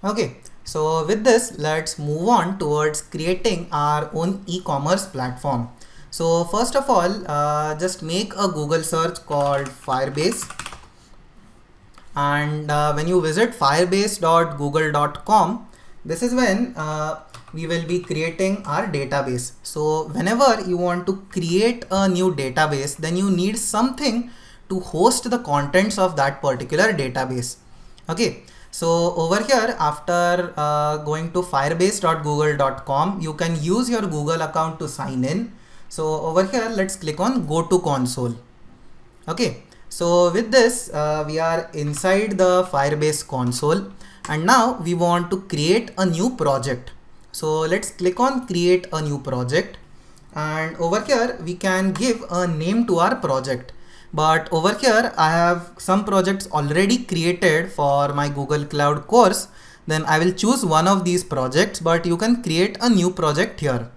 Okay, so with this, let's move on towards creating our own e-commerce platform. So first of all, just make a Google search called Firebase, and when you visit firebase.google.com, this is when we will be creating our database. So whenever you want to create a new database, then you need something to host the contents of that particular database. Okay, so over here, after going to firebase.google.com, you can use your Google account to sign in. So over here, let's click on go to console. Okay, so with this, we are inside the Firebase console, and now we want to create a new project. So let's click on create a new project, and over here we can give a name to our project. But over here I have some projects already created for my Google Cloud course. Then I will choose one of these projects, but you can create a new project here.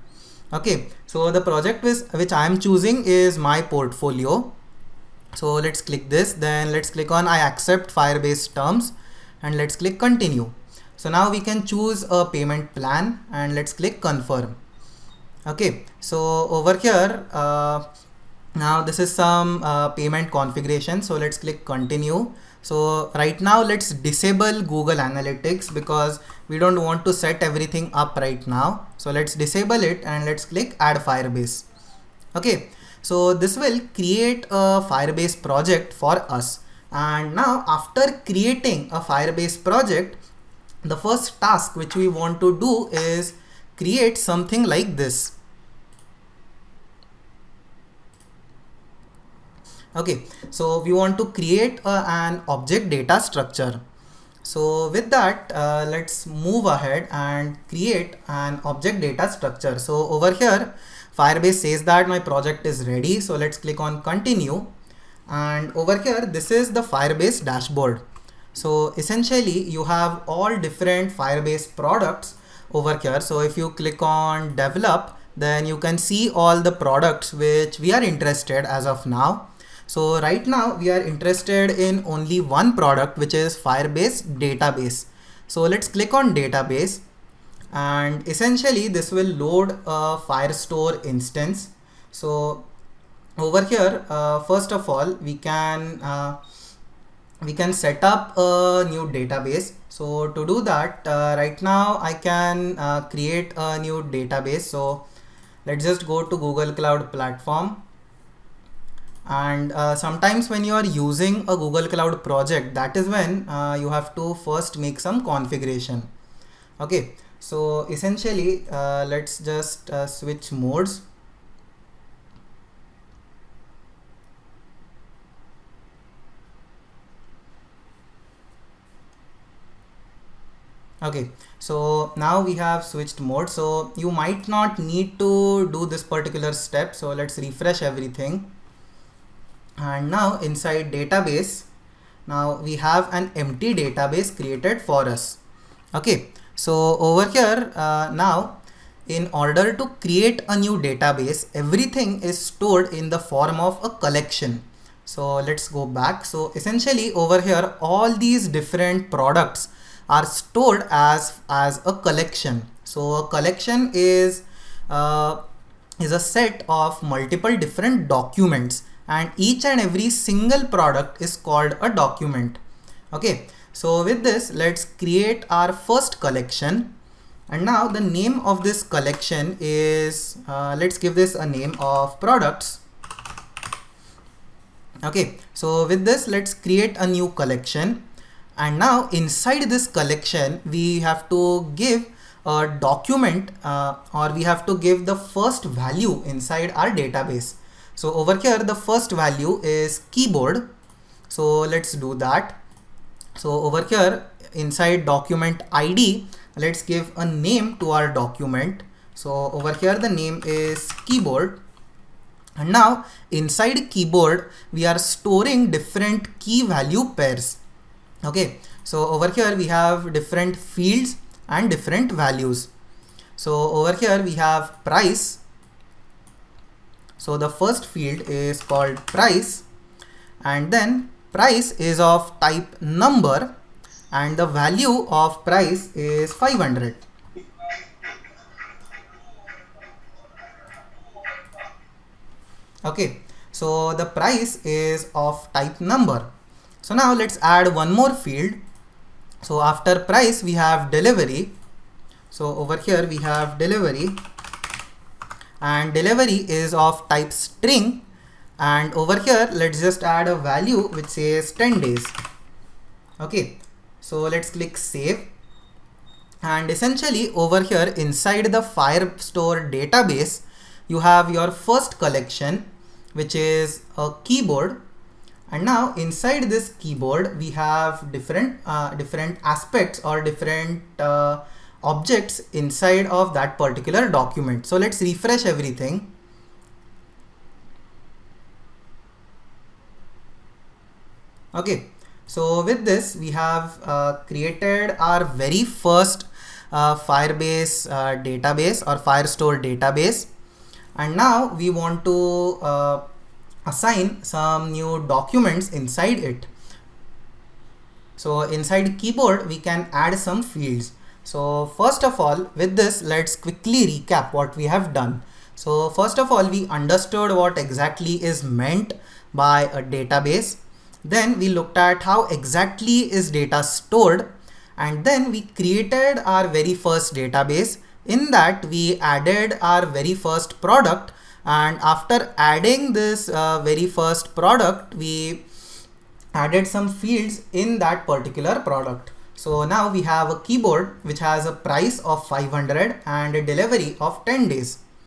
Okay, so the project which I am choosing is my portfolio. So let's click this, then let's click on I accept Firebase terms, and let's click continue. So now we can choose a payment plan, and let's click confirm. Okay, so over here, now this is some payment configuration. So let's click continue. So right now let's disable Google Analytics because we don't want to set everything up right now. So let's disable it, and let's click add Firebase. Okay, so this will create a Firebase project for us. And now after creating a Firebase project, the first task which we want to do is create something like this. Okay, so we want to create an object data structure. So with that, let's move ahead and create an object data structure. So over here, Firebase says that my project is ready. So let's click on continue. And over here, this is the Firebase dashboard. So essentially you have all different Firebase products over here. So if you click on develop, then you can see all the products which we are interested as of now. So right now we are interested in only one product, which is Firebase database. So let's click on database, and essentially this will load a Firestore instance. So over here, first of all, we can set up a new database. So to do that, right now I can create a new database. So let's just go to Google Cloud Platform. And sometimes when you are using a Google Cloud project, that is when you have to first make some configuration. Okay, so essentially let's just switch modes. Okay, so now we have switched mode. So you might not need to do this particular step. So let's refresh everything. And now inside database, now we have an empty database created for us. Okay, so over here now, in order to create a new database, everything is stored in the form of a collection. So let's go back. So essentially over here, all these different products are stored as a collection. So a collection is a set of multiple different documents, and each and every single product is called a document. Okay, so with this, let's create our first collection. And now the name of this collection is, let's give this a name of products. Okay, so with this, let's create a new collection. And now inside this collection, we have to give a document or we have to give the first value inside our database. So over here, the first value is keyboard. So let's do that. So over here inside document ID, let's give a name to our document. So over here, the name is keyboard. And now inside keyboard, we are storing different key value pairs. Okay, so over here we have different fields and different values. So over here we have price. So the first field is called price, and then price is of type number, and the value of price is 500. Okay, so the price is of type number. So now let's add one more field. So after price we have delivery. So over here we have delivery, and delivery is of type string, and over here let's just add a value which says 10 days. Okay, so let's click save, and essentially over here inside the Firestore database you have your first collection, which is a keyboard. And now inside this keyboard we have different aspects or different objects inside of that particular document. So let's refresh everything. Okay, so with this we have created our very first Firebase database or Firestore database, and now we want to assign some new documents inside it. So inside keyboard we can add some fields. So first of all, with this let's quickly recap what we have done. So first of all, we understood what exactly is meant by a database. Then we looked at how exactly is data stored, and then we created our very first database. In that we added our very first product, and after adding this very first product we added some fields in that particular product. So now we have a keyboard which has a price of 500 and a delivery of 10 days.